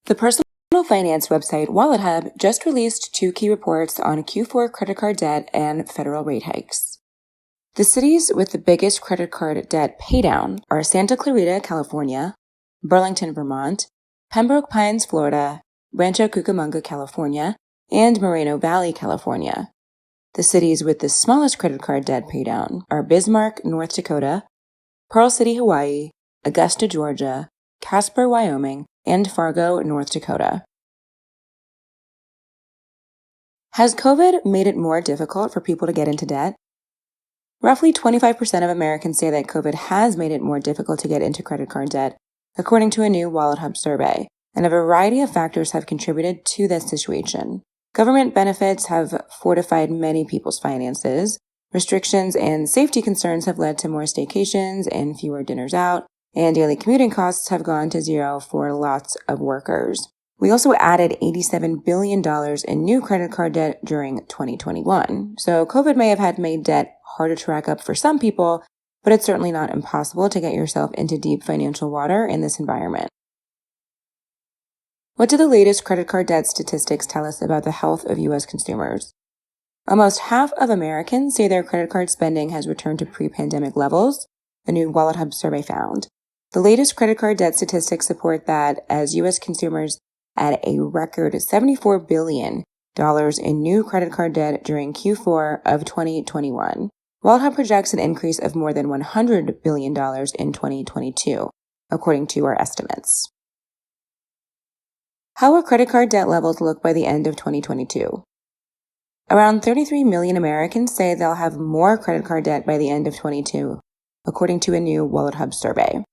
The personal finance website WalletHub just released 2 key reports on Q4 credit card debt and federal rate hikes. The cities with the biggest credit card debt paydown are Santa Clarita, California, Burlington, Vermont, Pembroke Pines, Florida, Rancho Cucamonga, California, and Moreno Valley, California. The cities with the smallest credit card debt paydown are Bismarck, North Dakota, Pearl City, Hawaii, Augusta, Georgia, Casper, Wyoming, and Fargo, North Dakota. Has COVID made it more difficult for people to get into debt? Roughly 25% of Americans say that COVID has made it more difficult to get into credit card debt, according to a new WalletHub survey, and a variety of factors have contributed to this situation. Government benefits have fortified many people's finances. Restrictions and safety concerns have led to more staycations and fewer dinners out, and daily commuting costs have gone to zero for lots of workers. We also added $87 billion in new credit card debt during 2021. So COVID may have made debt harder to rack up for some people, but it's certainly not impossible to get yourself into deep financial water in this environment. What do the latest credit card debt statistics tell us about the health of U.S. consumers? Almost half of Americans say their credit card spending has returned to pre-pandemic levels, a new WalletHub survey found. The latest credit card debt statistics support that as U.S. consumers add a record $74 billion in new credit card debt during Q4 of 2021. WalletHub projects an increase of more than $100 billion in 2022, according to our estimates. How will credit card debt levels look by the end of 2022? Around 33 million Americans say they'll have more credit card debt by the end of 2022, according to a new WalletHub survey.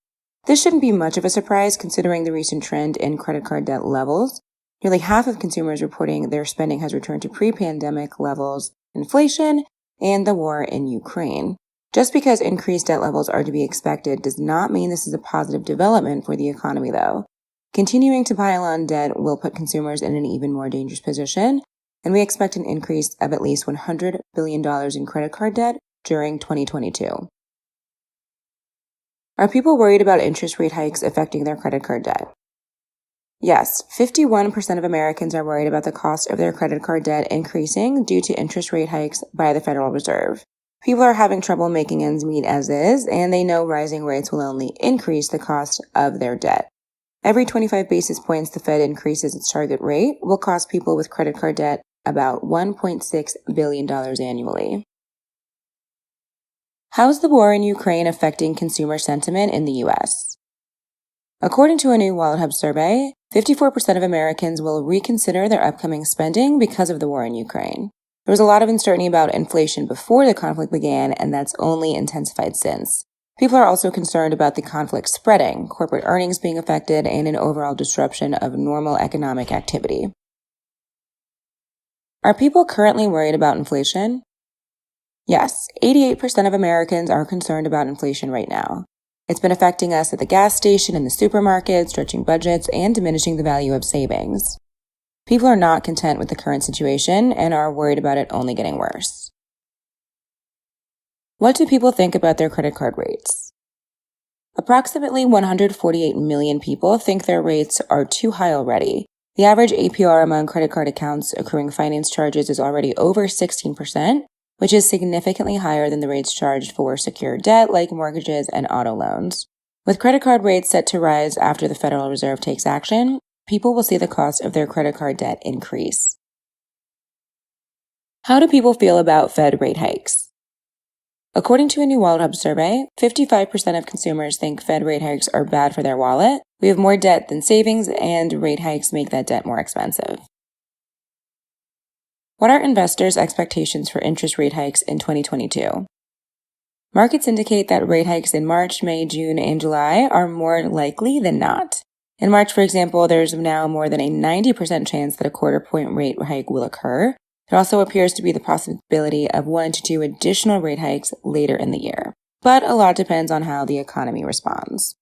This shouldn't be much of a surprise considering the recent trend in credit card debt levels. Nearly half of consumers reporting their spending has returned to pre-pandemic levels, inflation, and the war in Ukraine. Just because increased debt levels are to be expected does not mean this is a positive development for the economy, though. Continuing to pile on debt will put consumers in an even more dangerous position, and we expect an increase of at least $100 billion in credit card debt during 2022. Are people worried about interest rate hikes affecting their credit card debt? Yes, 51% of Americans are worried about the cost of their credit card debt increasing due to interest rate hikes by the Federal Reserve. People are having trouble making ends meet as is, and they know rising rates will only increase the cost of their debt. Every 25 basis points the Fed increases its target rate will cost people with credit card debt about $1.6 billion annually. How is the war in Ukraine affecting consumer sentiment in the U.S.? According to a new WalletHub survey, 54% of Americans will reconsider their upcoming spending because of the war in Ukraine. There was a lot of uncertainty about inflation before the conflict began, and that's only intensified since. People are also concerned about the conflict spreading, corporate earnings being affected, and an overall disruption of normal economic activity. Are people currently worried about inflation? Yes, 88% of Americans are concerned about inflation right now. It's been affecting us at the gas station and the supermarket, stretching budgets and diminishing the value of savings. People are not content with the current situation and are worried about it only getting worse. What do people think about their credit card rates? Approximately 148 million people think their rates are too high already. The average APR among credit card accounts accruing finance charges is already over 16%, which is significantly higher than the rates charged for secured debt like mortgages and auto loans. With credit card rates set to rise after the Federal Reserve takes action, people will see the cost of their credit card debt increase. How do people feel about Fed rate hikes? According to a new WalletHub survey, 55% of consumers think Fed rate hikes are bad for their wallet. We have more debt than savings, and rate hikes make that debt more expensive. What are investors' expectations for interest rate hikes in 2022? Markets indicate that rate hikes in March, May, June, and July are more likely than not. In March, for example, there's now more than a 90% chance that a quarter-point rate hike will occur. There also appears to be the possibility of 1 to 2 additional rate hikes later in the year. But a lot depends on how the economy responds.